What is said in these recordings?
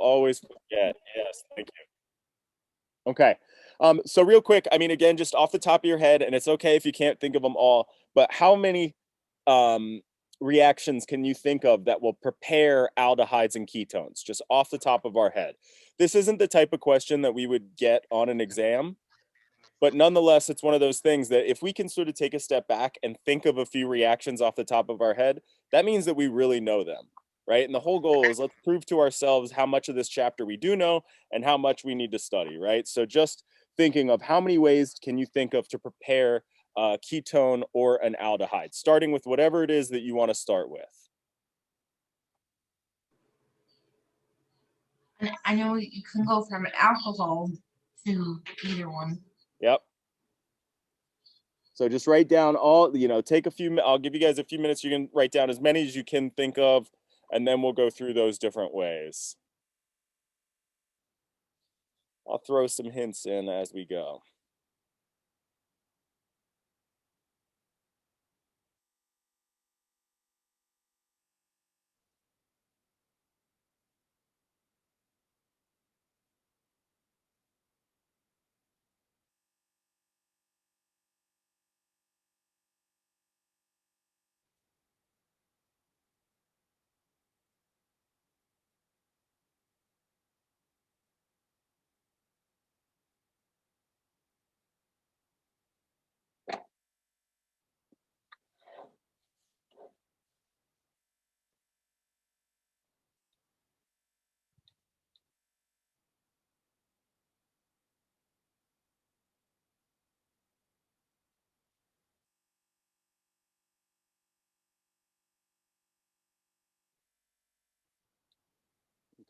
always forget. Yes, thank you. Okay. So real quick, I mean, again, just off the top of your head, and it's okay if you can't think of them all, but how many um, reactions can you think of that will prepare aldehydes and ketones, just off the top of our head? This isn't the type of question that we would get on an exam, but nonetheless, it's one of those things that if we can sort of take a step back and think of a few reactions off the top of our head, that means that we really know them, right? And the whole goal is let's prove to ourselves how much of this chapter we do know and how much we need to study, right? So just thinking of how many ways can you think of to prepare a ketone or an aldehyde, starting with whatever it is that you want to start with. And I know you can go from an alcohol to either one. Yep. So just write down all, take a few, I'll give you guys a few minutes. You can write down as many as you can think of, and then we'll go through those different ways. I'll throw some hints in as we go.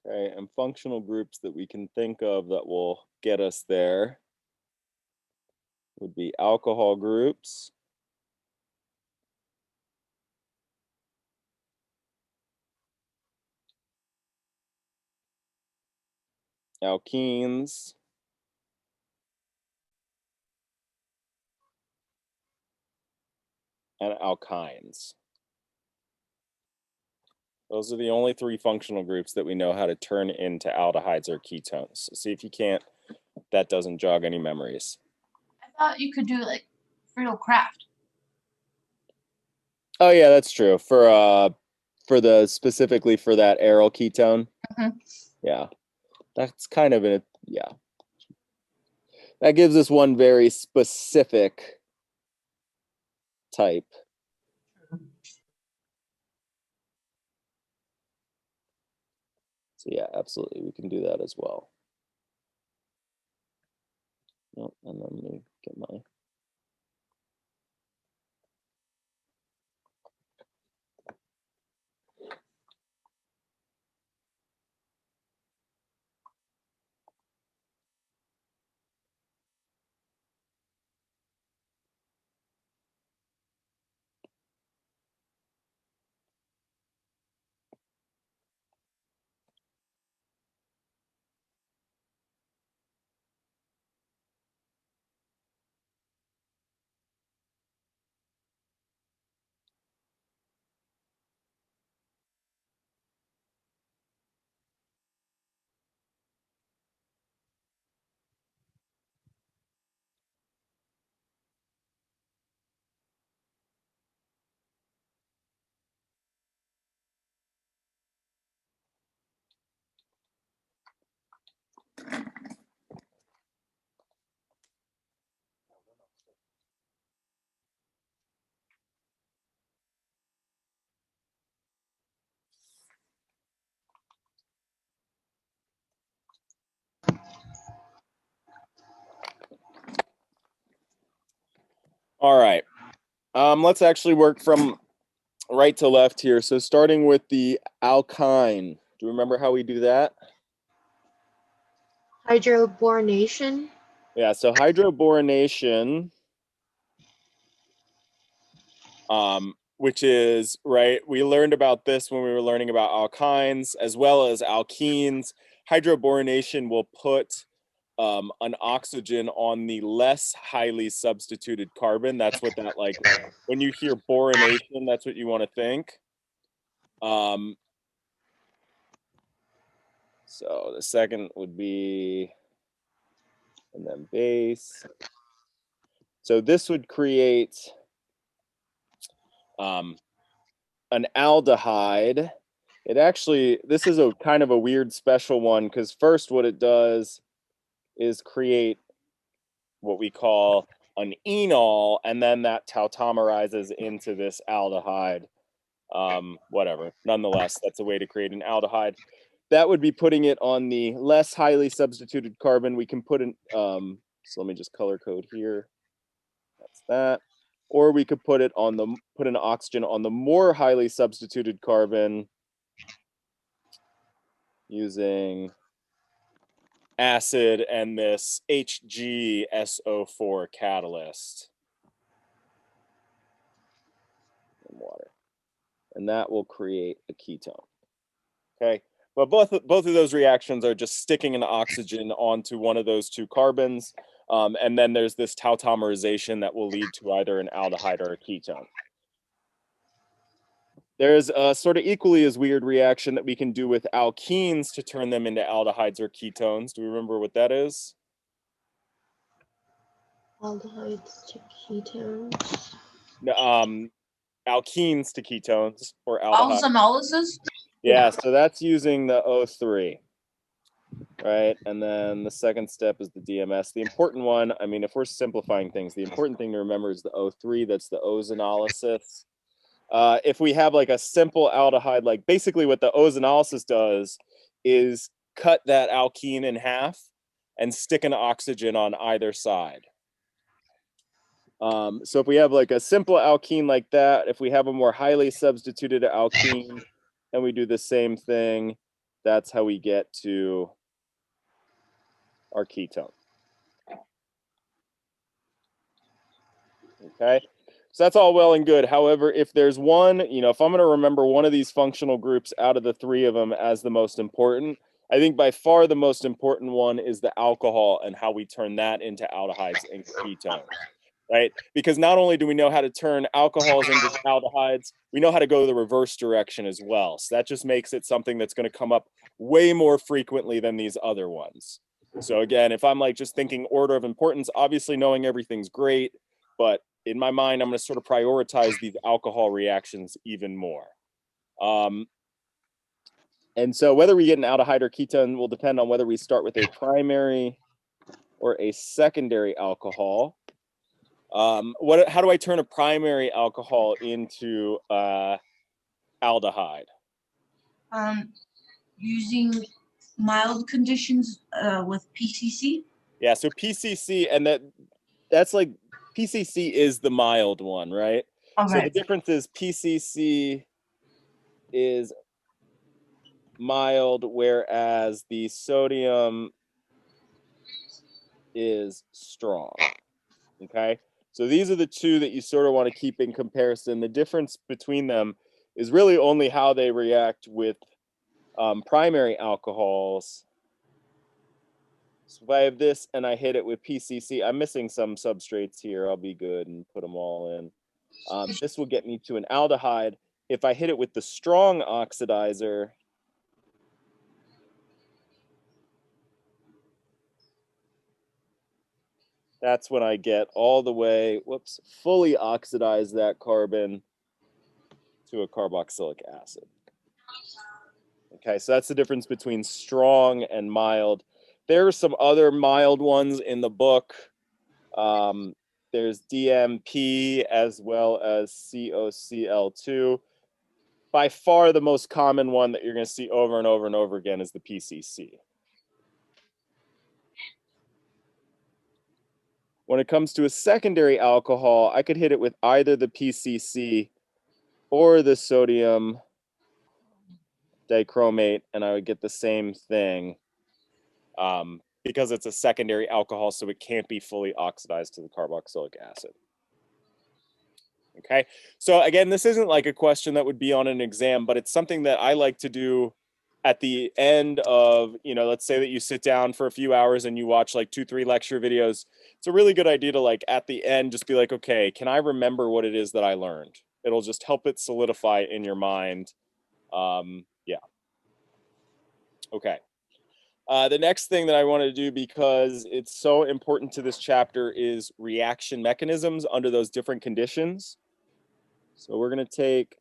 Okay, and functional groups that we can think of that will get us there would be alcohol groups, alkenes, and alkynes. Those are the only three functional groups that we know how to turn into aldehydes or ketones. So see if you can't, that doesn't jog any memories. I thought you could do it like Friedel Craft. Oh yeah, that's true. For the specifically for that aryl ketone. Mm-hmm. Yeah. That's kind of it. Yeah. That gives us one very specific type. So yeah, absolutely, we can do that as well. Oh, and then let me get my. All right. Let's actually work from right to left here. So starting with the alkyne. Do you remember how we do that? Hydrobornation. Yeah, so hydrobornation, which is, right, we learned about this when we were learning about alkynes as well as alkenes. Hydrobornation will put an oxygen on the less highly substituted carbon. That's what that, like, when you hear boronation, that's what you want to think. So the second would be, and then base. So this would create an aldehyde. It actually, this is a kind of a weird special one, because first what it does is create what we call an enol, and then that tautomerizes into this aldehyde. Whatever. Nonetheless, that's a way to create an aldehyde. That would be putting it on the less highly substituted carbon. We can put in, so let me just color code here. That's that. Or we could put it on the, put an oxygen on the more highly substituted carbon using acid and this HgSO4 catalyst and water. And that will create a ketone. Okay, but both of those reactions are just sticking an oxygen onto one of those two carbons, and then there's this tautomerization that will lead to either an aldehyde or a ketone. There's a sort of equally as weird reaction that we can do with alkenes to turn them into aldehydes or ketones. Do we remember what that is? Aldehydes to ketones. Alkenes to ketones or aldehydes. Ozonolysis? Yeah, so that's using the O3, right? And then the second step is the DMS. The important one, I mean, if we're simplifying things, the important thing to remember is the O3, that's the ozonolysis. If we have like a simple aldehyde, like basically what the ozonolysis does is cut that alkene in half and stick an oxygen on either side. So if we have like a simple alkene like that, if we have a more highly substituted alkene and we do the same thing, that's how we get to our ketone. Okay, so that's all well and good. However, if there's one, you know, if I'm going to remember one of these functional groups out of the three of them as the most important, I think by far the most important one is the alcohol and how we turn that into aldehydes and ketones, right? Because not only do we know how to turn alcohols into aldehydes, we know how to go the reverse direction as well. So that just makes it something that's going to come up way more frequently than these other ones. So again, if I'm like just thinking order of importance, obviously knowing everything's great, but in my mind, I'm going to sort of prioritize these alcohol reactions even more. And so whether we get an aldehyde or ketone will depend on whether we start with a primary or a secondary alcohol. How do I turn a primary alcohol into aldehyde? Using mild conditions with PCC. Yeah, so PCC, and that's like, PCC is the mild one, right? All So right. the difference is PCC is mild, whereas the sodium is strong. Okay, so these are the two that you sort of want to keep in comparison. The difference between them is really only how they react with primary alcohols. So if I have this and I hit it with PCC, I'm missing some substrates here. I'll be good and put them all in. This will get me to an aldehyde. If I hit it with the strong oxidizer, that's when I get all the way, fully oxidize that carbon to a carboxylic acid. Okay, so that's the difference between strong and mild. There are some other mild ones in the book. There's DMP as well as COCl2. By far the most common one that you're going to see over and over and over again is the PCC. When it comes to a secondary alcohol, I could hit it with either the PCC or the sodium dichromate, and I would get the same thing because it's a secondary alcohol, so it can't be fully oxidized to the carboxylic acid. Okay, so again, this isn't like a question that would be on an exam, but it's something that I like to do at the end of, you know, let's say that you sit down for a few hours and you watch like 2-3 lecture videos. It's a really good idea to like at the end just be like, okay, can I remember what it is that I learned? It'll just help it solidify in your mind. Yeah. Okay. The next thing that I want to do, because it's so important to this chapter, is reaction mechanisms under those different conditions. So we're going to take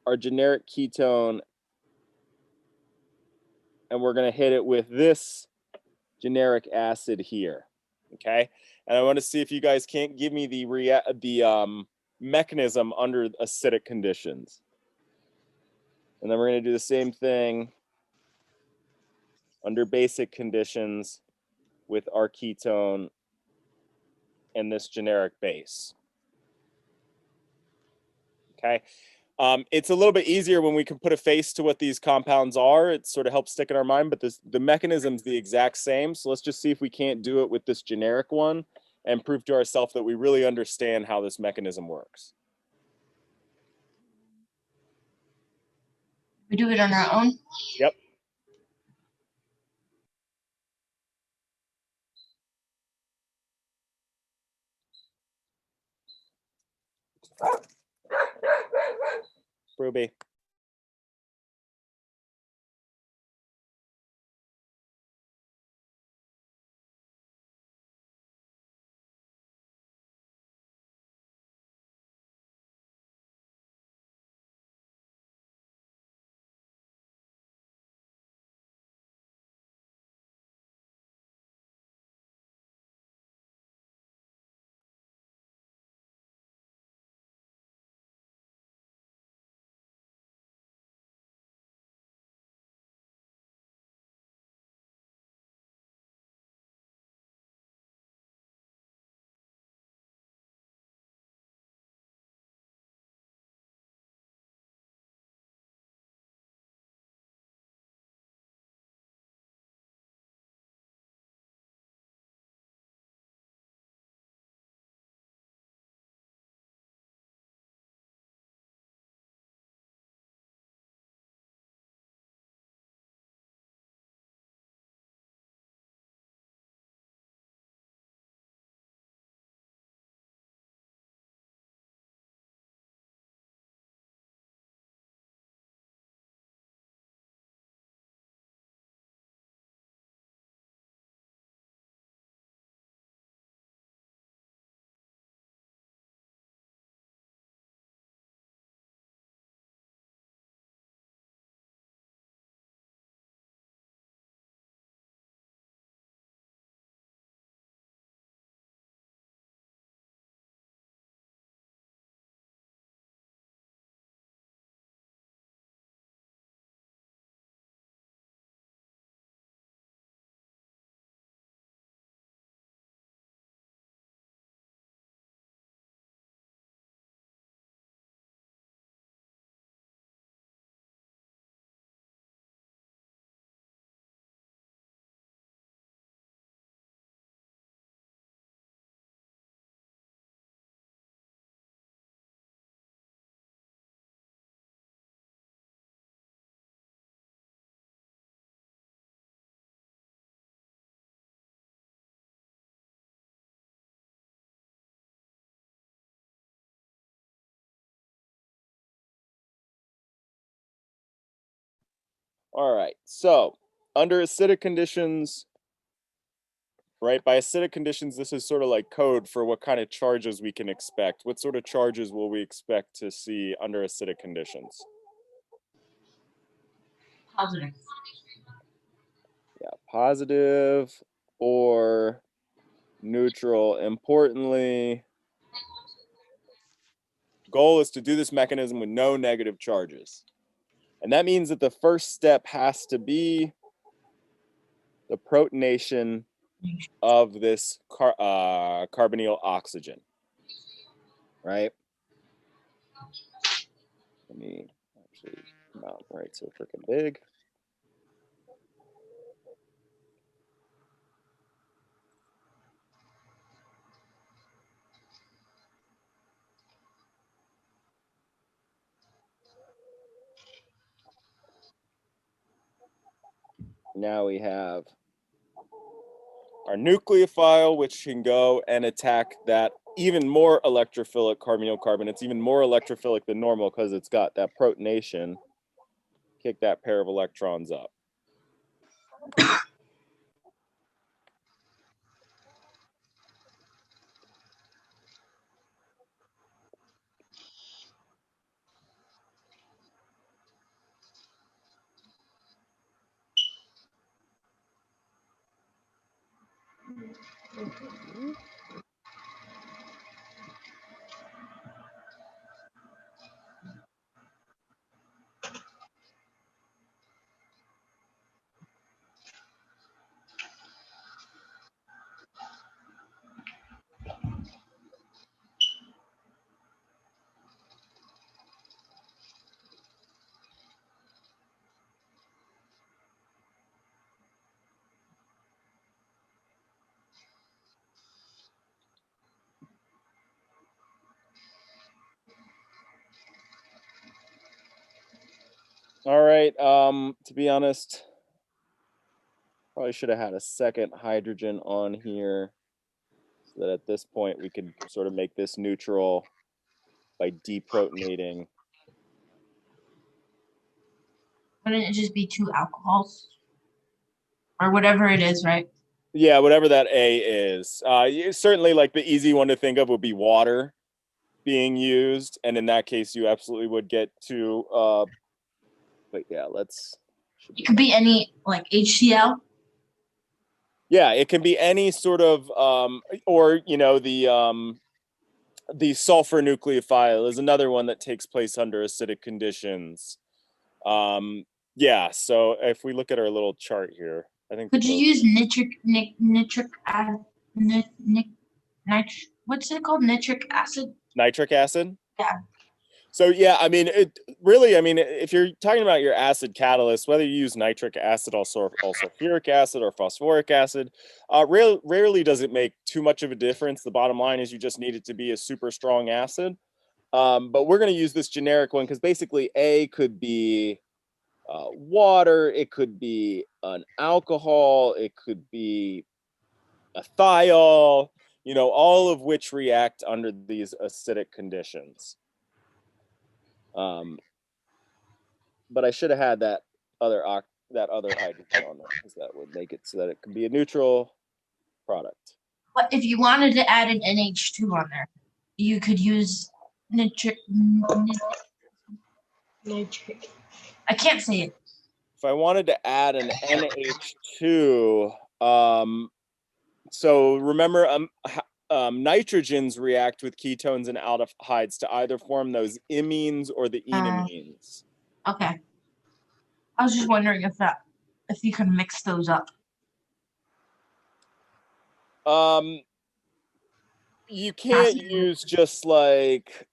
our generic ketone and we're going to hit it with this generic acid here. Okay. And I want to see if you guys can't give me the mechanism under acidic conditions. And then we're going to do the same thing under basic conditions with our ketone and this generic base. Okay. It's a little bit easier when we can put a face to what these compounds are. It sort of helps stick in our mind, but the mechanism's the exact same. So let's just see if we can't do it with this generic one and prove to ourselves that we really understand how this mechanism works. We do it on our own? Yep. Ruby. All right. So under acidic conditions, right? By acidic conditions, this is sort of like code for what kind of charges we can expect. What sort of charges will we expect to see under acidic conditions? Positive. Yeah, positive or neutral. Importantly, goal is to do this mechanism with no negative charges. And that means that the first step has to be the protonation of this carbonyl oxygen, right? Let me actually come out right so freaking big. Now we have our nucleophile, which can go and attack that even more electrophilic carbonyl carbon. It's even more electrophilic than normal because it's got that protonation. Kick that pair of electrons up. All right, to be honest, probably should have had a second hydrogen on here so that at this point we could sort of make this neutral by deprotonating. Wouldn't it just be 2 alcohols? Or whatever it is, right? Yeah, whatever that A is. Certainly, like the easy one to think of would be water being used, and in that case, you absolutely would get to. But yeah, let's. It could be any, like, HCl. Yeah, it can be any sort of, or you know, the sulfur nucleophile is another one that takes place under acidic conditions. Yeah, so if we look at our little chart here, I think. Could you use what's it called? Nitric acid? Nitric acid? Yeah. So yeah, I mean, if you're talking about your acid catalyst, whether you use nitric acid, also sulfuric acid or phosphoric acid, rarely does it make too much of a difference. The bottom line is you just need it to be a super strong acid. But we're going to use this generic one because basically A could be water, it could be an alcohol, it could be a thiol, all of which react under these acidic conditions. But I should have had that other hydrogen on there because that would make it so that it can be a neutral product. But if you wanted to add an NH2 on there, you could use nitric. I can't say it. If I wanted to add an NH2, so remember, nitrogens react with ketones and aldehydes to either form those imines or the enamines. Okay. I was just wondering if you could mix those up. You can't use just like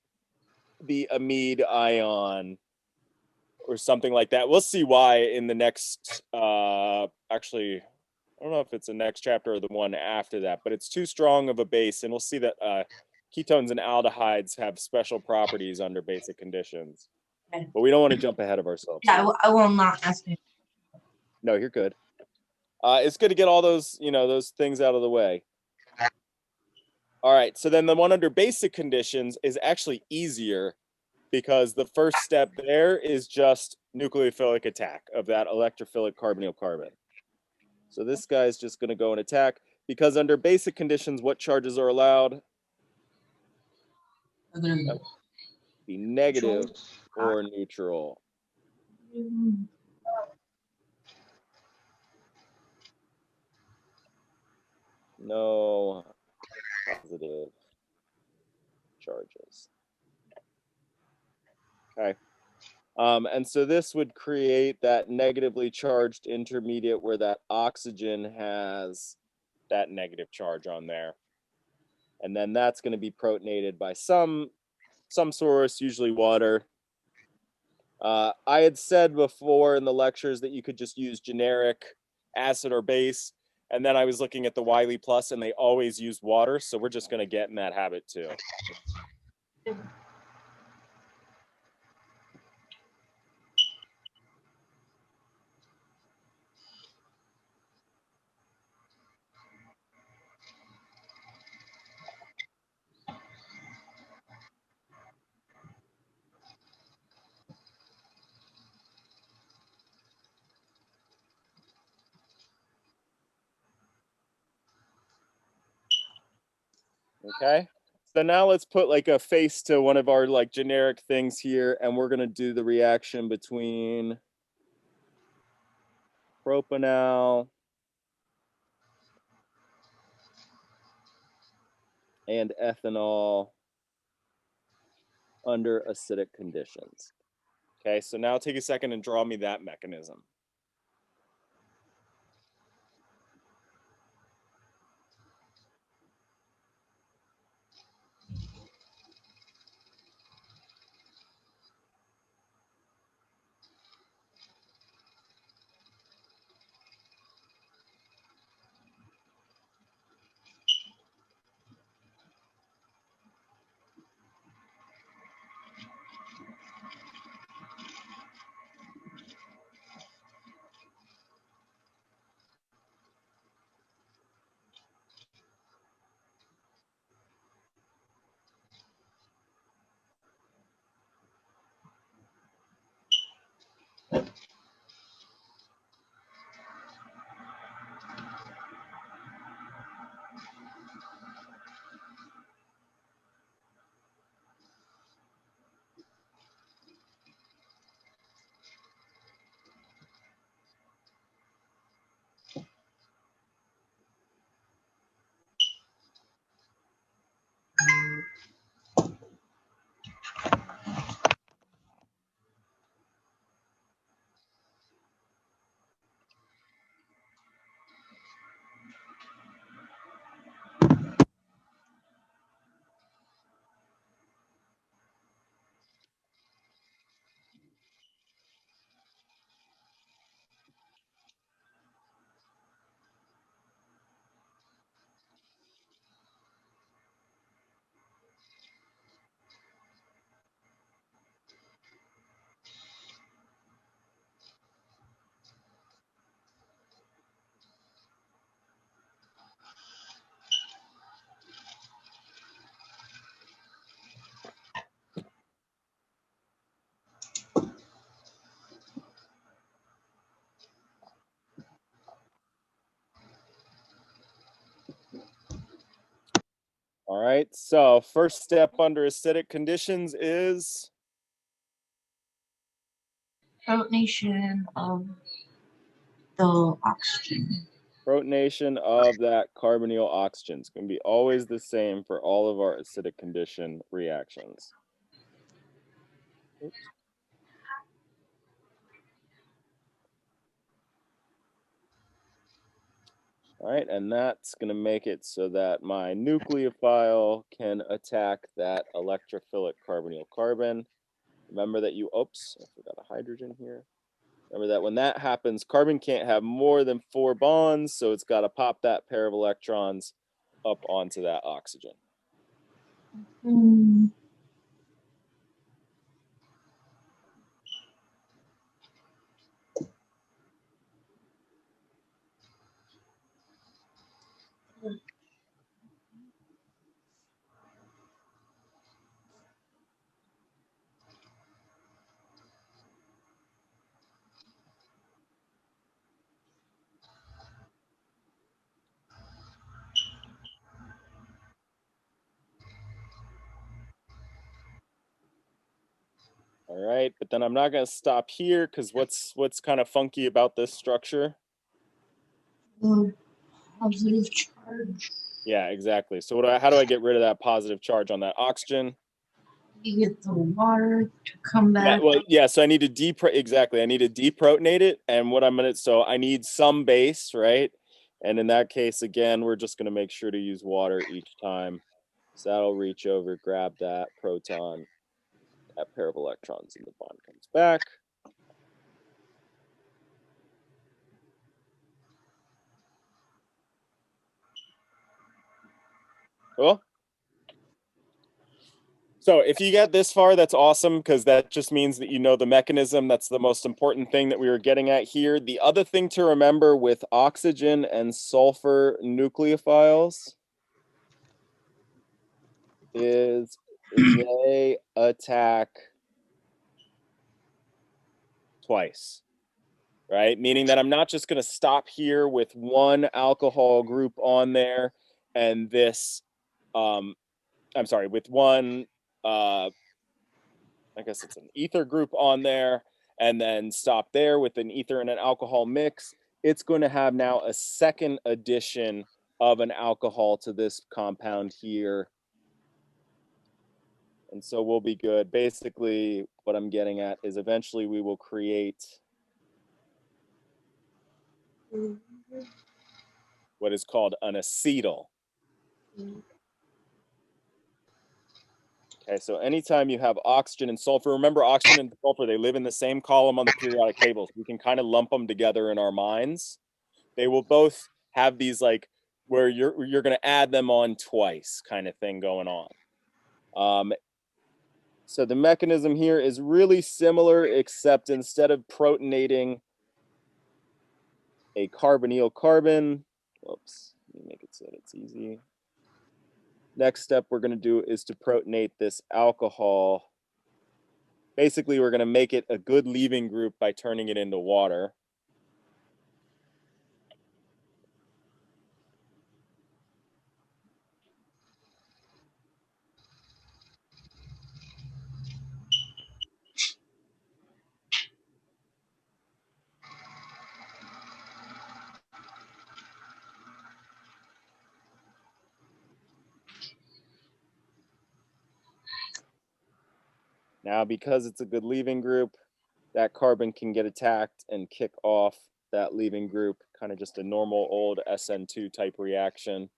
the amide ion or something like that. We'll see why in the next, actually, I don't know if it's the next chapter or the one after that, but it's too strong of a base, and we'll see that ketones and aldehydes have special properties under basic conditions. Okay. But we don't want to jump ahead of ourselves. Yeah, I will not ask you. No, you're good. It's good to get all those, those things out of the way. All right, so then the one under basic conditions is actually easier because the first step there is just nucleophilic attack of that electrophilic carbonyl carbon. So this guy's just going to go and attack because under basic conditions, what charges are allowed? Be negative or neutral. No positive charges. Okay. And so this would create that negatively charged intermediate where that oxygen has that negative charge on there. And then that's going to be protonated by some source, usually water. I had said before in the lectures that you could just use generic acid or base. And then I was looking at the Wiley Plus and they always use water. So we're just going to get in that habit too. Okay, so now let's put like a face to one of our like generic things here, and we're gonna do the reaction between propanol and ethanol under acidic conditions. Okay, so now take a second and draw me that mechanism. All right, so first step under acidic conditions is Protonation of the oxygen. protonation of that carbonyl oxygen. It's going to be always the same for all of our acidic condition reactions. Oops. All right, and that's going to make it so that my nucleophile can attack that electrophilic carbonyl carbon. Remember that oops, I forgot a hydrogen here. Remember that when that happens, carbon can't have more than 4 bonds, so it's got to pop that pair of electrons up onto that oxygen. All right, but then I'm not going to stop here because what's kind of funky about this structure? The positive charge. Yeah, exactly. So how do I get rid of that positive charge on that oxygen? You get the water to come back. So I need to exactly. I need to deprotonate it, and so I need some base, right? And in that case, again, we're just going to make sure to use water each time. So that'll reach over, grab that proton, that pair of electrons, and the bond comes back. Cool. So if you get this far, that's awesome, because that just means that you know the mechanism. That's the most important thing that we were getting at here. The other thing to remember with oxygen and sulfur nucleophiles is they attack twice, right? Meaning that I'm not just going to stop here with one alcohol group on there and this, with one, I guess it's an ether group on there, and then stop there with an ether and an alcohol mix. It's going to have now a second addition of an alcohol to this compound here And so we'll be good. Basically, what I'm getting at is eventually we will create what is called an acetyl. Okay, so anytime you have oxygen and sulfur, remember oxygen and sulfur, they live in the same column on the periodic table. So we can kind of lump them together in our minds. They will both have these like where you're going to add them on twice kind of thing going on. So the mechanism here is really similar, except instead of protonating a carbonyl carbon, whoops, let me make it so that it's easy. Next step we're going to do is to protonate this alcohol. Basically, we're going to make it a good leaving group by turning it into water. Now, because it's a good leaving group, that carbon can get attacked and kick off that leaving group, kind of just a normal old SN2 type reaction.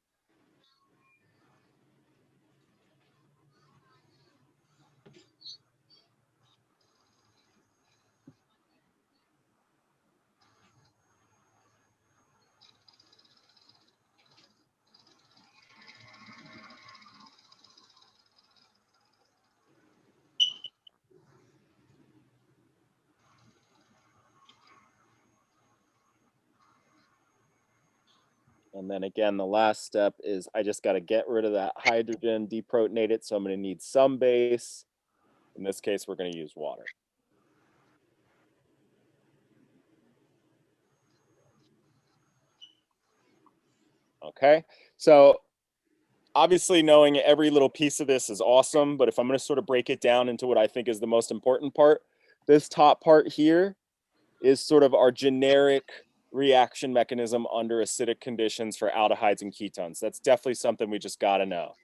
And then again, the last step is I just got to get rid of that hydrogen, deprotonate it. So I'm going to need some base. In this case, we're going to use water. Okay, so obviously knowing every little piece of this is awesome, but if I'm going to sort of break it down into what I think is the most important part, this top part here is sort of our generic reaction mechanism under acidic conditions for aldehydes and ketones. That's definitely something we just got to know.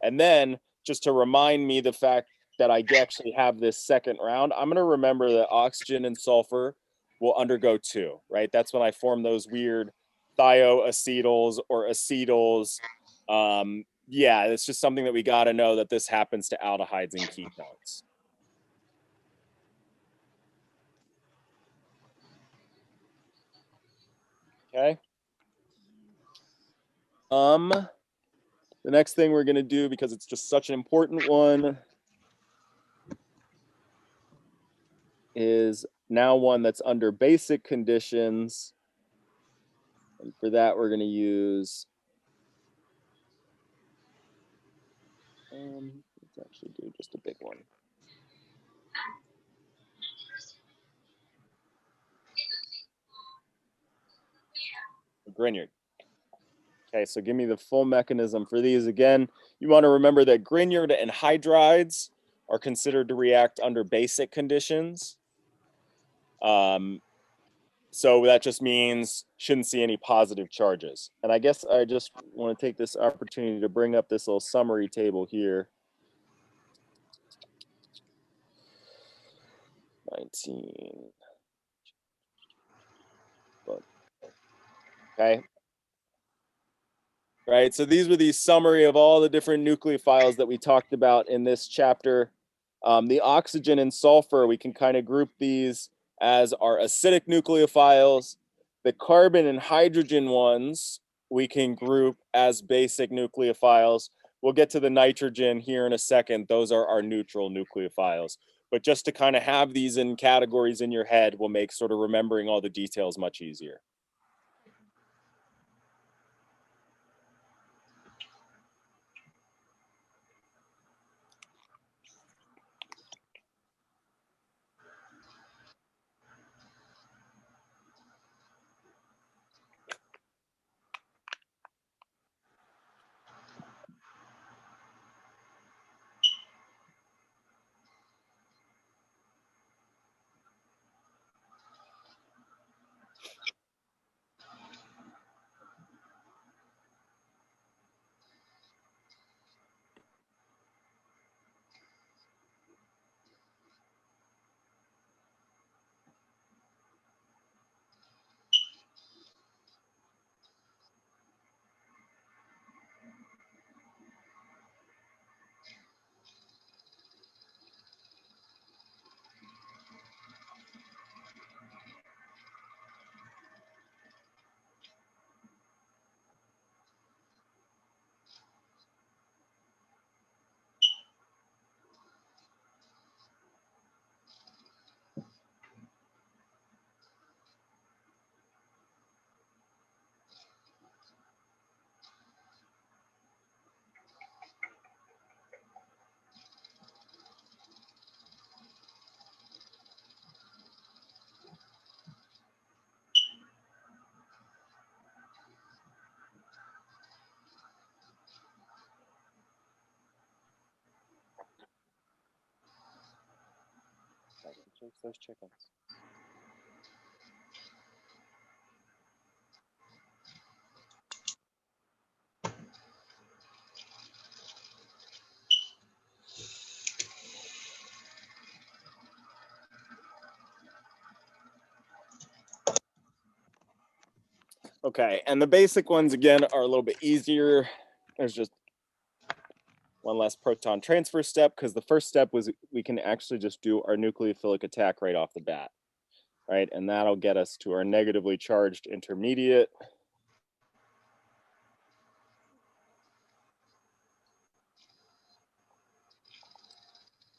And then just to remind me the fact that I actually have this second round, I'm going to remember that oxygen and sulfur will undergo two, right? That's when I form those weird thioacetyls or acetyls. Yeah, it's just something that we got to know that this happens to aldehydes and ketones. Okay. The next thing we're going to do, because it's just such an important one, is now one that's under basic conditions. And for that, we're going to use, let's actually do just a big one. Grignard. Okay, so give me the full mechanism for these. Again, you want to remember that Grignard and hydrides are considered to react under basic conditions. So that just means shouldn't see any positive charges. And I guess I just want to take this opportunity to bring up this little summary table here. 19. Okay. Right, so these were the summary of all the different nucleophiles that we talked about in this chapter. The oxygen and sulfur, we can kind of group these as our acidic nucleophiles. The carbon and hydrogen ones, we can group as basic nucleophiles. We'll get to the nitrogen here in a second. Those are our neutral nucleophiles. But just to kind of have these in categories in your head will make sort of remembering all the details much easier. Chase those chickens. Okay, and the basic ones again are a little bit easier. There's just one less proton transfer step because the first step was we can actually just do our nucleophilic attack right off the bat, right? And that'll get us to our negatively charged intermediate.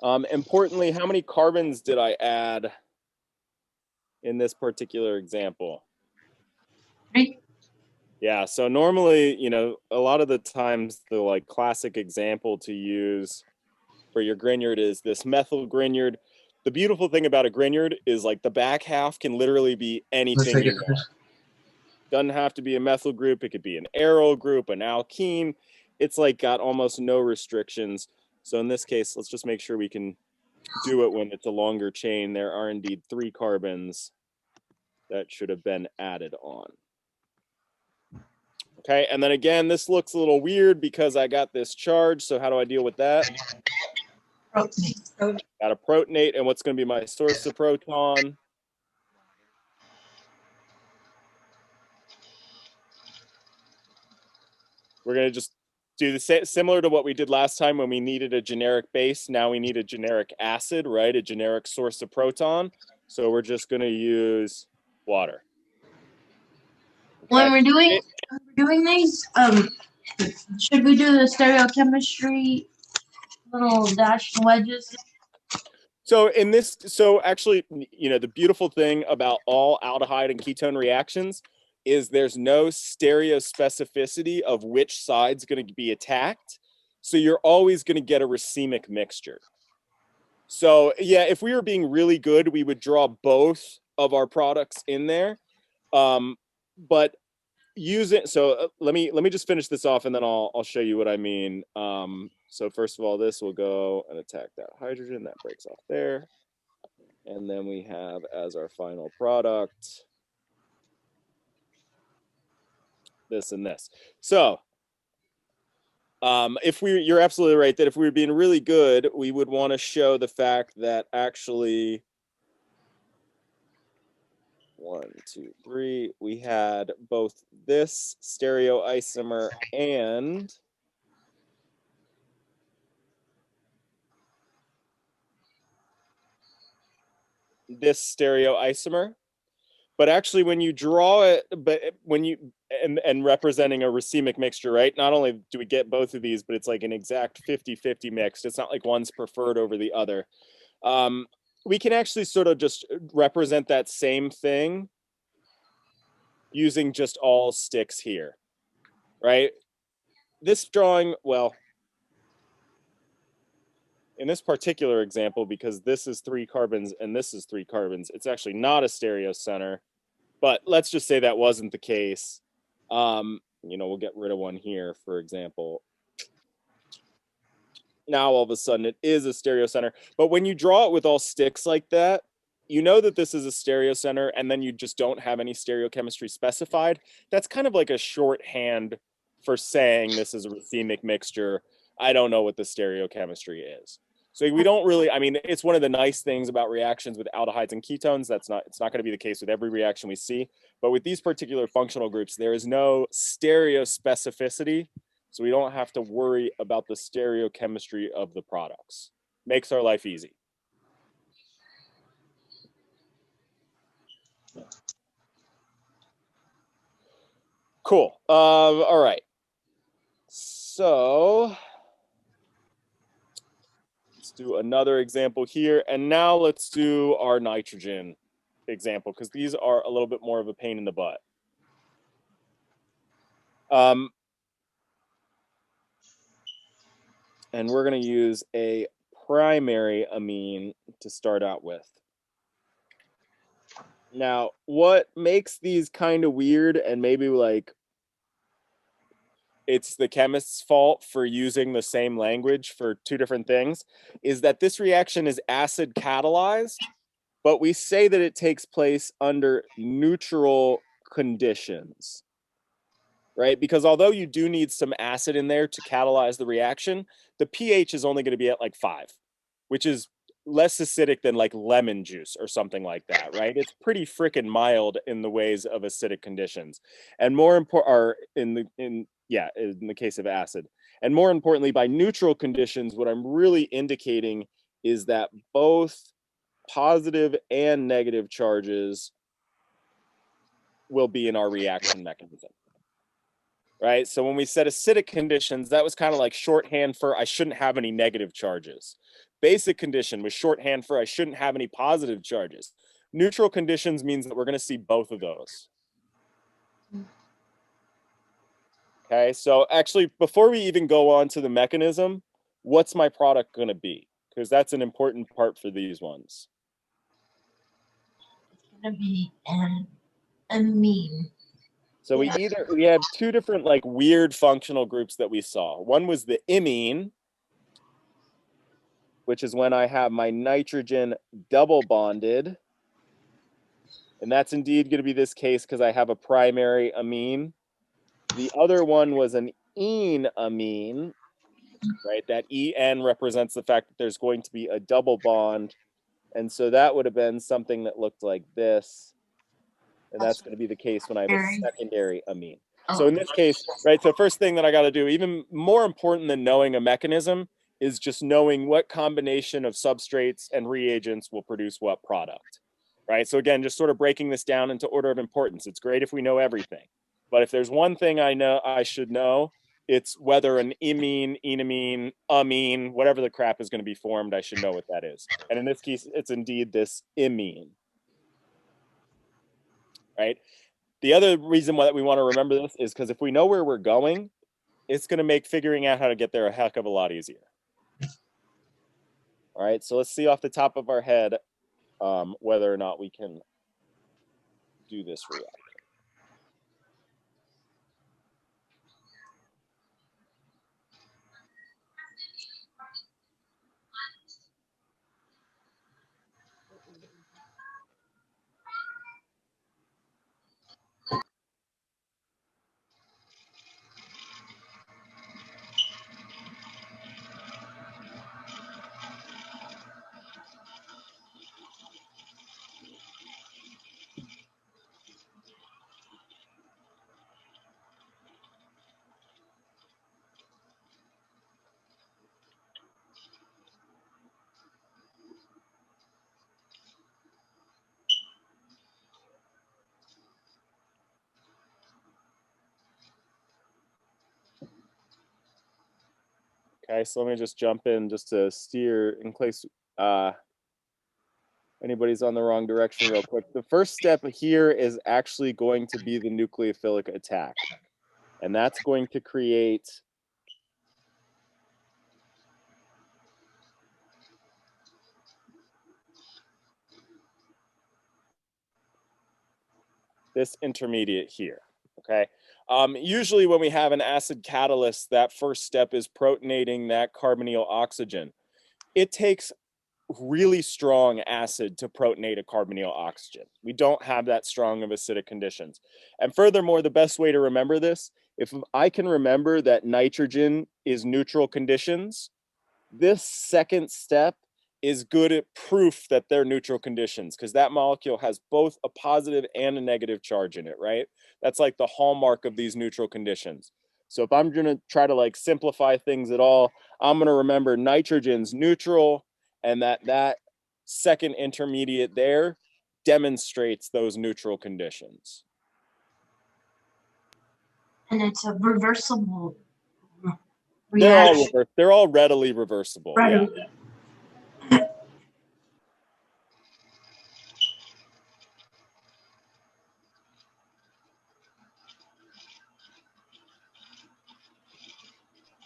Importantly, how many carbons did I add in this particular example? 3. Yeah, so normally, you know, a lot of the times the like classic example to use for your Grignard is this methyl Grignard. The beautiful thing about a Grignard is like the back half can literally be anything you want. Doesn't have to be a methyl group. It could be an aryl group, an alkene. It's like got almost no restrictions. So in this case, let's just make sure we can do it when it's a longer chain. There are indeed 3 carbons that should have been added on. Okay, and then again, this looks a little weird because I got this charge. So how do I deal with that? Protonate. Got a protonate, and what's going to be my source of proton? We're going to just do the same, similar to what we did last time when we needed a generic base. Now we need a generic acid, right? A generic source of proton. So we're just going to use water. Okay. When we're doing these, should we do the stereochemistry little dashed wedges? So in this, so actually, you know, the beautiful thing about all aldehyde and ketone reactions is there's no stereospecificity of which side's going to be attacked. So you're always going to get a racemic mixture. So yeah, if we were being really good, we would draw both of our products in there. But use it. So let me just finish this off, and then I'll show you what I mean. So first of all, this will go and attack that hydrogen that breaks off there, and then we have as our final product this and this. So you're absolutely right that if we were being really good, we would want to show the fact that actually 1, 2, 3, we had both this stereoisomer and this stereoisomer. But actually when you draw it, and representing a racemic mixture, right? Not only do we get both of these, but it's like an exact 50-50 mixed. It's not like one's preferred over the other. We can actually sort of just represent that same thing using just all sticks here, right? This drawing, well, in this particular example, because this is 3 carbons and this is 3 carbons, it's actually not a stereocenter. But let's just say that wasn't the case. You know, we'll get rid of one here, for example. Now all of a sudden it is a stereocenter. But when you draw it with all sticks like that, you know that this is a stereocenter, and then you just don't have any stereochemistry specified. That's kind of like a shorthand for saying this is a racemic mixture. I don't know what the stereochemistry is. So we don't really, I mean, it's one of the nice things about reactions with aldehydes and ketones. It's not going to be the case with every reaction we see. But with these particular functional groups, there is no stereospecificity. So we don't have to worry about the stereochemistry of the products. Makes our life easy. Cool. All right. So let's do another example here. And now let's do our nitrogen example, because these are a little bit more of a pain in the butt. And we're going to use a primary amine to start out with. Now, what makes these kind of weird, and maybe like it's the chemist's fault for using the same language for 2 different things, is that this reaction is acid catalyzed, but we say that it takes place under neutral conditions, right? Because although you do need some acid in there to catalyze the reaction, the pH is only going to be at like 5, which is less acidic than like lemon juice or something like that, right? It's pretty freaking mild in the ways of acidic conditions, and more important are in the case of acid. And more importantly, by neutral conditions, what I'm really indicating is that both positive and negative charges will be in our reaction mechanism, right? So when we said acidic conditions, that was kind of like shorthand for I shouldn't have any negative charges. Basic condition was shorthand for I shouldn't have any positive charges. Neutral conditions means that we're going to see both of those. Okay, so actually, before we even go on to the mechanism, what's my product going to be? Because that's an important part for these ones. It's gonna be an amine. So we have two different like weird functional groups that we saw. One was the imine, which is when I have my nitrogen double bonded. And that's indeed going to be this case because I have a primary amine. The other one was an enamine, right? That En represents the fact that there's going to be a double bond. And so that would have been something that looked like this. And that's going to be the case when I have a secondary amine. So in this case, right, so first thing that I got to do, even more important than knowing a mechanism, is just knowing what combination of substrates and reagents will produce what product, right? So again, just sort of breaking this down into order of importance. It's great if we know everything. But if there's one thing I know I should know, it's whether an imine, enamine, amine, whatever the crap is going to be formed, I should know what that is. And in this case, it's indeed this imine, right? The other reason why we want to remember this is because if we know where we're going, it's going to make figuring out how to get there a heck of a lot easier. All right, so let's see off the top of our head whether or not we can do this reaction. Okay, so let me just jump in just to steer in case anybody's on the wrong direction real quick. The first step here is actually going to be the nucleophilic attack. And that's going to create this intermediate here, okay? Usually when we have an acid catalyst, that first step is protonating that carbonyl oxygen. It takes really strong acid to protonate a carbonyl oxygen. We don't have that strong of acidic conditions. And furthermore, the best way to remember this, if I can remember that nitrogen is neutral conditions, this second step is good at proof that they're neutral conditions because that molecule has both a positive and a negative charge in it, right? That's like the hallmark of these neutral conditions. So if I'm going to try to like simplify things at all, I'm going to remember nitrogen's neutral and that second intermediate there demonstrates those neutral conditions. And it's a reversible reaction. They're all readily reversible. Right. Yeah.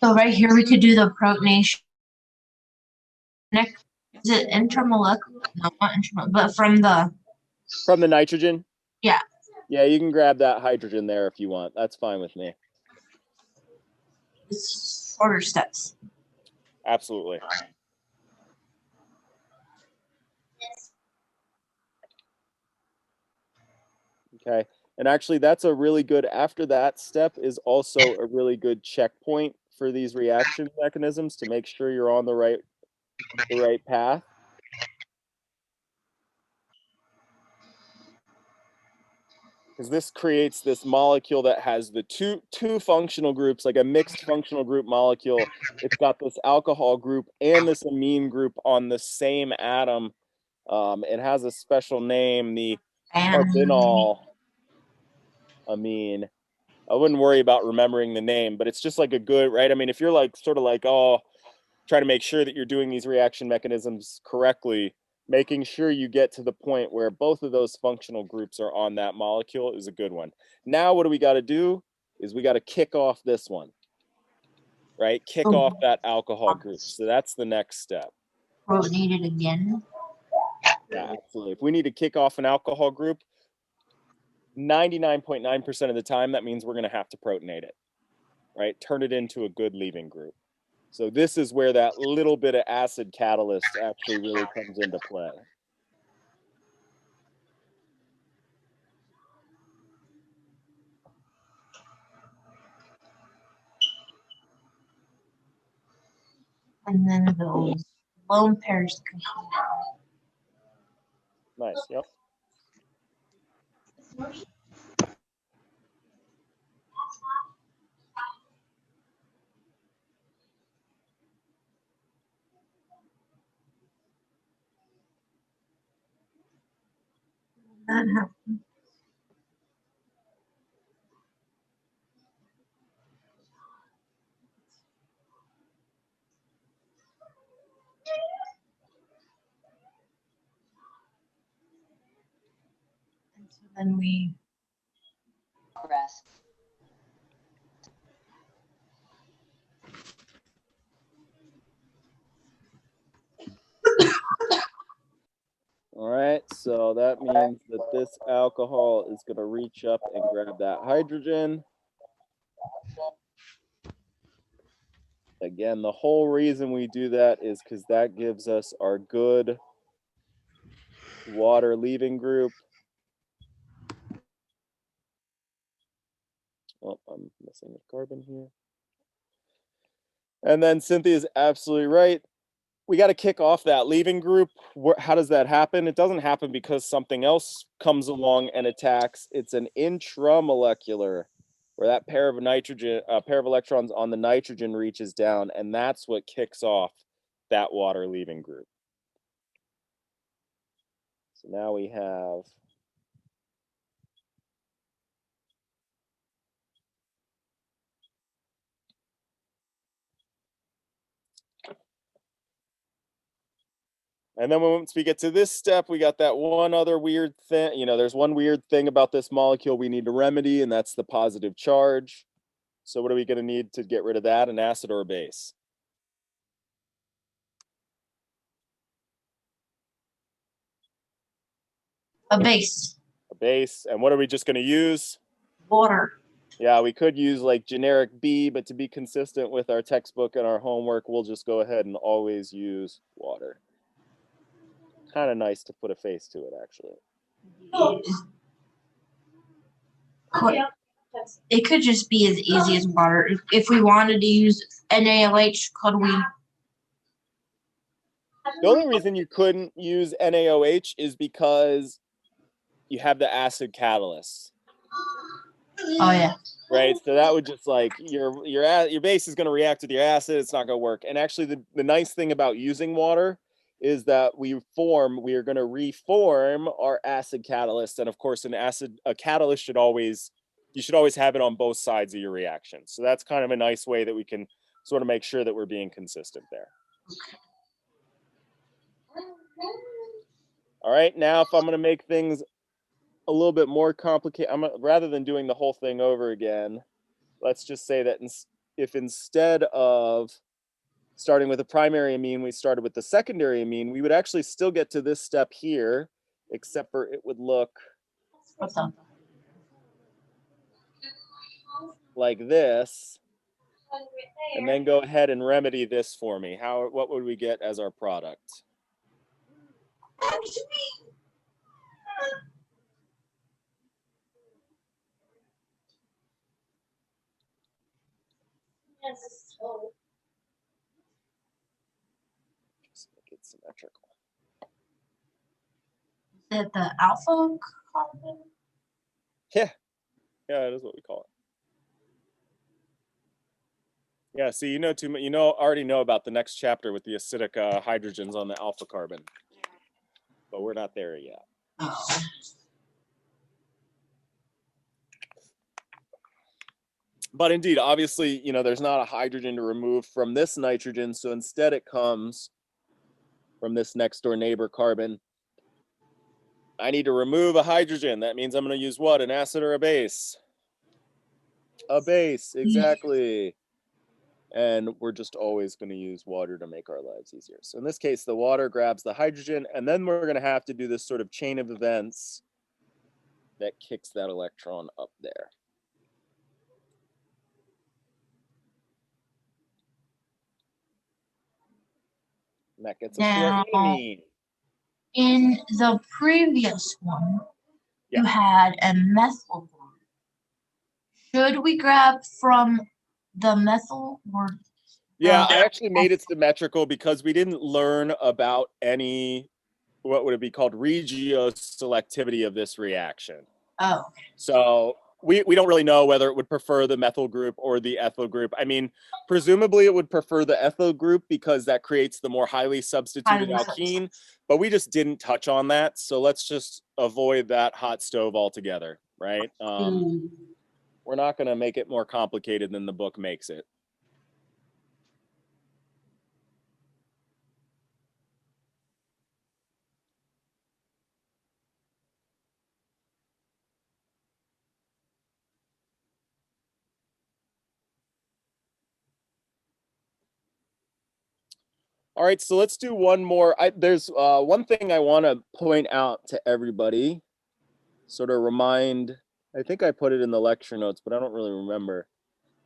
So right here we could do the protonation. Is it intramolecular? No, not intramolecular, but from the nitrogen? Yeah. Yeah, you can grab that hydrogen there if you want. That's fine with me. It's shorter steps. Absolutely. Okay. And actually, that's a really good, after that step is also a really good checkpoint for these reaction mechanisms to make sure you're on the right path. Because this creates this molecule that has the two functional groups, like a mixed functional group molecule. It's got this alcohol group and this amine group on the same atom. It has a special name, the carbonyl amine. I wouldn't worry about remembering the name, but it's just like a good, right? I mean, if you're like sort of like, oh, try to make sure that you're doing these reaction mechanisms correctly, making sure you get to the point where both of those functional groups are on that molecule is a good one. Now, what do we got to do is we got to kick off this one, right? Kick off that alcohol group. So that's the next step. Protonate it again. Yeah, absolutely. If we need to kick off an alcohol group, 99.9% of the time, that means we're going to have to protonate it, right? Turn it into a good leaving group. So this is where that little bit of acid catalyst actually really comes into play. And then those lone pairs can come out. Nice, yep. That happens. And so then we Progress. All right, so that means that this alcohol is going to reach up and grab that hydrogen. Again, the whole reason we do that is because that gives us our good water leaving group. Oh, I'm missing a carbon here. And then Cynthia's absolutely right. We got to kick off that leaving group. How does that happen? It doesn't happen because something else comes along and attacks. It's an intramolecular, where that pair of electrons on the nitrogen reaches down, and that's what kicks off that water leaving group. So now we have and then once we get to this step, we got that one other weird thing. You know, there's one weird thing about this molecule we need to remedy, and that's the positive charge. So what are we going to need to get rid of that? An acid or a base? a base. A base. And what are we just going to use? Water. Yeah, we could use like generic B, but to be consistent with our textbook and our homework, we'll just go ahead and always use water. Kind of nice to put a face to it, actually. It could just be as easy as water. If we wanted to use NaOH, could we? The only reason you couldn't use NaOH is because you have the acid catalyst. Oh yeah. Right, so that would just like your base is going to react with your acid. It's not going to work. And actually, the nice thing about using water is that we are going to reform our acid catalyst. And of course, a catalyst you should always have it on both sides of your reaction. So that's kind of a nice way that we can sort of make sure that we're being consistent there. All right, now if I'm going to make things a little bit more complicated, rather than doing the whole thing over again, let's just say that if instead of starting with a primary amine, we started with the secondary amine, we would actually still get to this step here, except for it would look like this. And then go ahead and remedy this for me. What would we get as our product? Just make it symmetrical. Is it the alpha carbon? Yeah, that is what we call it. Yeah, see, you know too much. You already know about the next chapter with the acidic hydrogens on the alpha carbon, but we're not there yet. Oh. But indeed, obviously, there's not a hydrogen to remove from this nitrogen, so instead it comes from this next door neighbor carbon. I need to remove a hydrogen. That means I'm going to use what? An acid or a base? A base, exactly. And we're just always going to use water to make our lives easier. So in this case, the water grabs the hydrogen, and then we're going to have to do this sort of chain of events that kicks that electron up there. And that gets us to our enamine. In the previous one, Yeah. you had a methyl group. Should we grab from the methyl or? Yeah, I actually made it symmetrical because we didn't learn about any, what would it be called, regioselectivity of this reaction. Oh. So we don't really know whether it would prefer the methyl group or the ethyl group. I mean, presumably it would prefer the ethyl group because that creates the more highly substituted alkene, but we just didn't touch on that. So let's just avoid that hot stove altogether, right? We're not going to make it more complicated than the book makes it. All right, so let's do one more. There's one thing I want to point out to everybody, sort of remind, I think I put it in the lecture notes, but I don't really remember.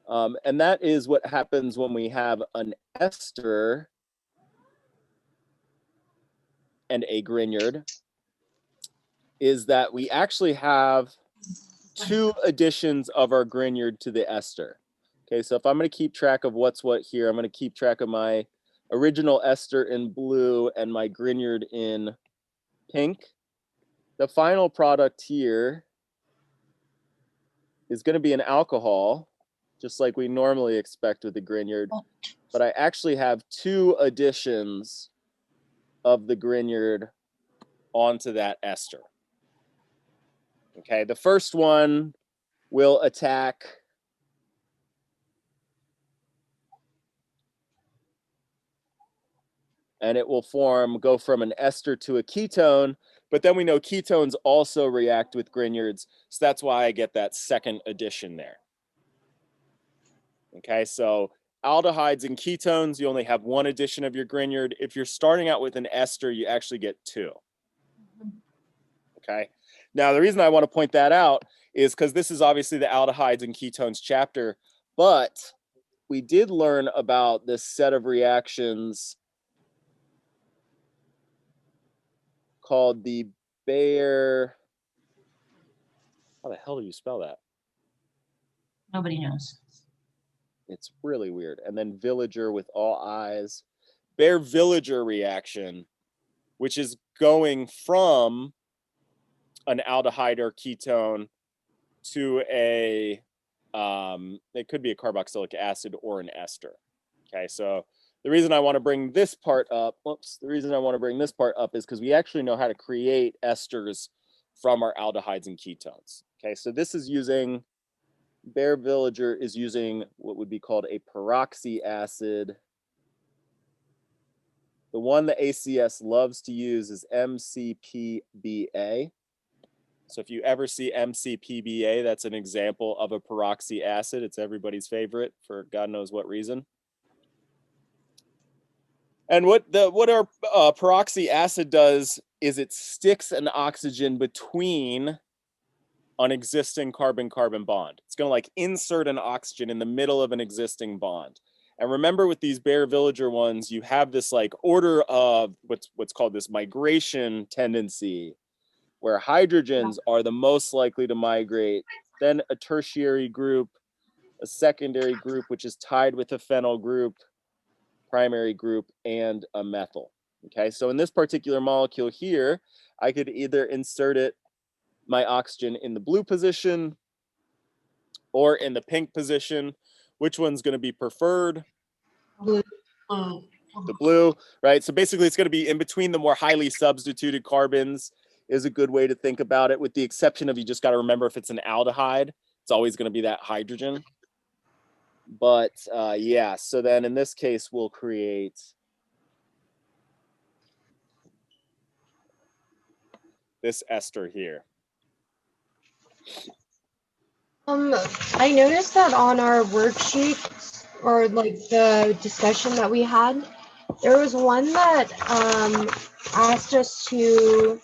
And that is what happens when we have an ester and a Grignard, is that we actually have two additions of our Grignard to the ester. Okay, so if I'm going to keep track of what's what here, I'm going to keep track of my original ester in blue and my Grignard in pink. The final product here is going to be an alcohol, just like we normally expect with the Grignard, but I actually have two additions of the Grignard onto that ester. Okay, the first one will attack and it will go from an ester to a ketone, but then we know ketones also react with Grignards, so that's why I get that second addition there. Okay, so aldehydes and ketones, you only have one addition of your Grignard. If you're starting out with an ester, you actually get two. Okay, now the reason I want to point that out is because this is obviously the aldehydes and ketones chapter, but we did learn about this set of reactions called the Bayer. How the hell do you spell that? Nobody knows. It's really weird. And then Villager with all eyes. Bayer-Villager reaction, which is going from an aldehyde or ketone to a, it could be a carboxylic acid or an ester. Okay, so the reason I want to bring this part up, is because we actually know how to create esters from our aldehydes and ketones. Okay, so this is using, Bayer-Villager is using what would be called a peroxy acid. The one the ACS loves to use is MCPBA. So if you ever see MCPBA, that's an example of a peroxy acid. It's everybody's favorite for God knows what reason. And what our peroxy acid does is it sticks an oxygen between an existing carbon-carbon bond. It's going to like insert an oxygen in the middle of an existing bond. And remember with these Bayer-Villager ones, you have this like order of what's called this migration tendency, where hydrogens are the most likely to migrate, then a tertiary group, a secondary group, which is tied with a phenyl group, primary group, and a methyl. Okay, so in this particular molecule here, I could either insert my oxygen in the blue position or in the pink position. Which one's going to be preferred? Blue. The blue, right? So basically it's going to be in between the more highly substituted carbons is a good way to think about it, with the exception of, you just got to remember, if it's an aldehyde, it's always going to be that hydrogen. But yeah, so then in this case, we'll create this ester here. I noticed that on our worksheet, or like the discussion that we had, there was one that asked us to,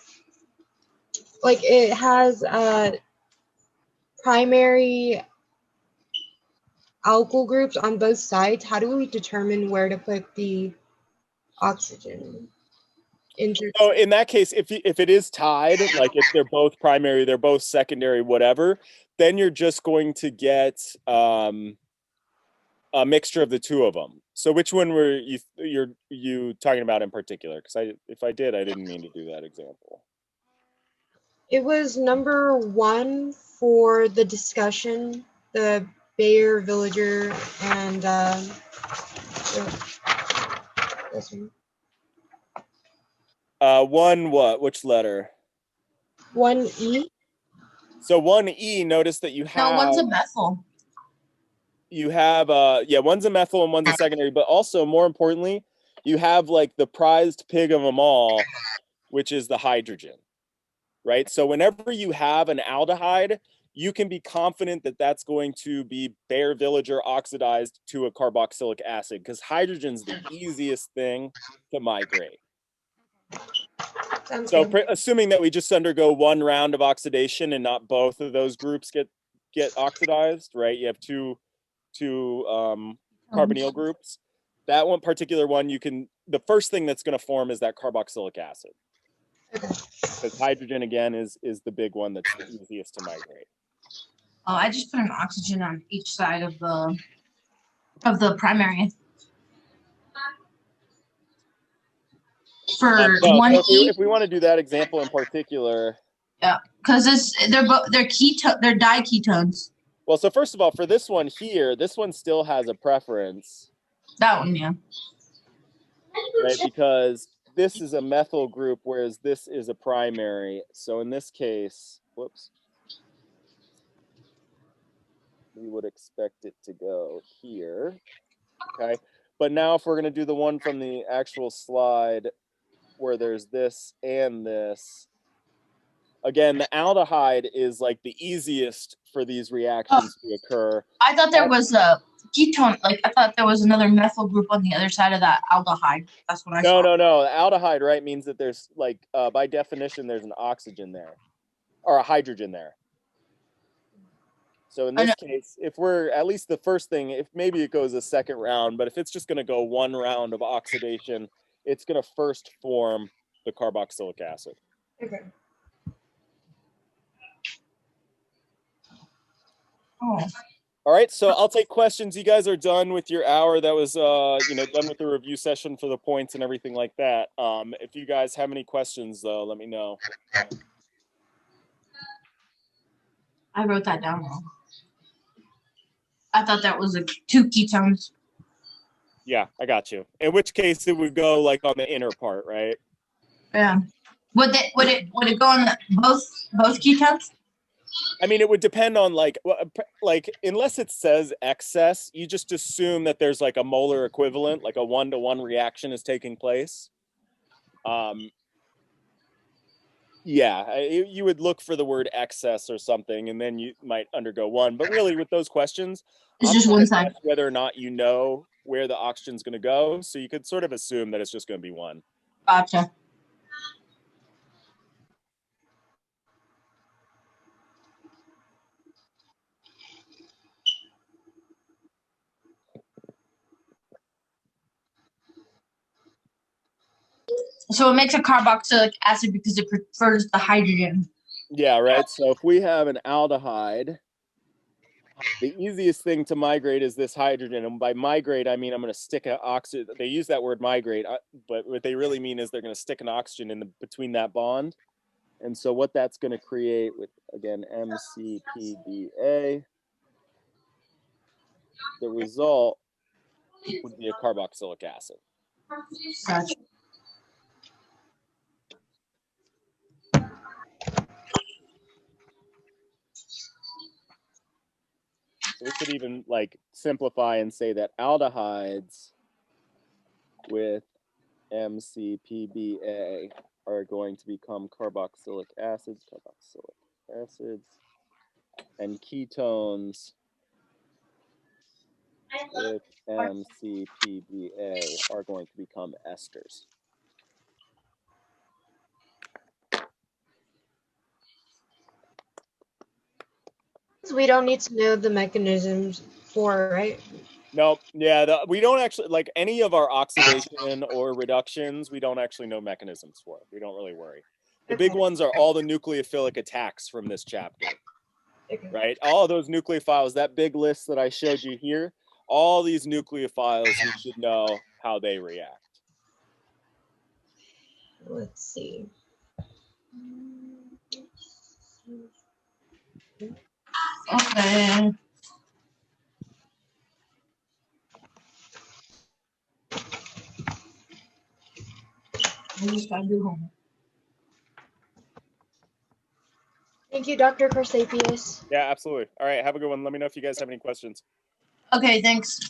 like, it has primary alkyl groups on both sides. How do we determine where to put the oxygen? So in that case, if it is tied, like if they're both primary, they're both secondary, whatever, then you're just going to get a mixture of the two of them. So which one were you talking about in particular? Because if I didn't mean to do that example. It was number 1 for the discussion, the Bayer, Villager, and this one. One what? Which letter? 1E. So 1E, notice that you have... No, one's a methyl. You have, yeah, one's a methyl and one's a secondary, but also, more importantly, you have like the prized pig of them all, which is the hydrogen, right? So whenever you have an aldehyde, you can be confident that that's going to be Bayer-Villager oxidized to a carboxylic acid, because hydrogen's the easiest thing to migrate. Sounds So good. assuming that we just undergo one round of oxidation and not both of those groups get oxidized, right? You have two carbonyl groups. That one particular one, the first thing that's going to form is that carboxylic acid. Because hydrogen, again, is the big one that's the easiest to migrate. Oh, I just put an oxygen on each side of the primary. For Well, one so E, if we want to do that example in particular, yeah, because they're diketones. well, so first of all, for this one here, this one still has a preference, That one, yeah. right? Because this is a methyl group, whereas this is a primary. So in this case, whoops, we would expect it to go here, okay? But now if we're going to do the one from the actual slide where there's this and this, again, the aldehyde is like the easiest for these reactions to occur. I thought there was a ketone, like I thought there was another methyl group on the other side of that aldehyde. That's what I saw. No. Aldehyde, right, means that there's like, by definition, there's an oxygen there or a hydrogen there. So in this case, if we're at least the first thing, if maybe it goes a second round, but if it's just going to go one round of oxidation, it's going to first form the carboxylic acid. Okay. Oh. All right, so I'll take questions. You guys are done with your hour. That was, done with the review session for the points and everything like that. If you guys have any questions, though, let me know. I wrote that down wrong. I thought that was two ketones. Yeah, I got you. In which case, it would go like on the inner part, right? Yeah. Would it go on both ketones? I mean, it would depend on like unless it says excess, you just assume that there's like a molar equivalent, like a 1-to-1 reaction is taking place. Yeah, you would look for the word excess or something, and then you might undergo one. But really, with those questions, it's just one side. Whether or not you know where the oxygen's going to go, so you could sort of assume that it's just going to be one. Gotcha. So it makes a carboxylic acid because it prefers the hydrogen. Yeah, right. So if we have an aldehyde, the easiest thing to migrate is this hydrogen. And by migrate, I mean I'm going to stick an oxygen. They use that word migrate, but what they really mean is they're going to stick an oxygen in between that bond. And so what that's going to create with, again, MCPBA, the result would be a carboxylic acid. Gotcha. So we could even like simplify and say that aldehydes with MCPBA are going to become carboxylic acids, and ketones with MCPBA are going to become esters. We don't need to know the mechanisms for, right? No, yeah, we don't actually, like any of our oxidation or reductions, we don't actually know mechanisms for. We don't really worry. The big ones are all the nucleophilic attacks from this chapter, right? All of those nucleophiles, that big list that I showed you here, all these nucleophiles, you should know how they react. Let's see. Okay. I just gotta do homework. Thank you, Dr. Corsapius. Yeah, absolutely. All right, have a good one. Let me know if you guys have any questions. Okay, thanks.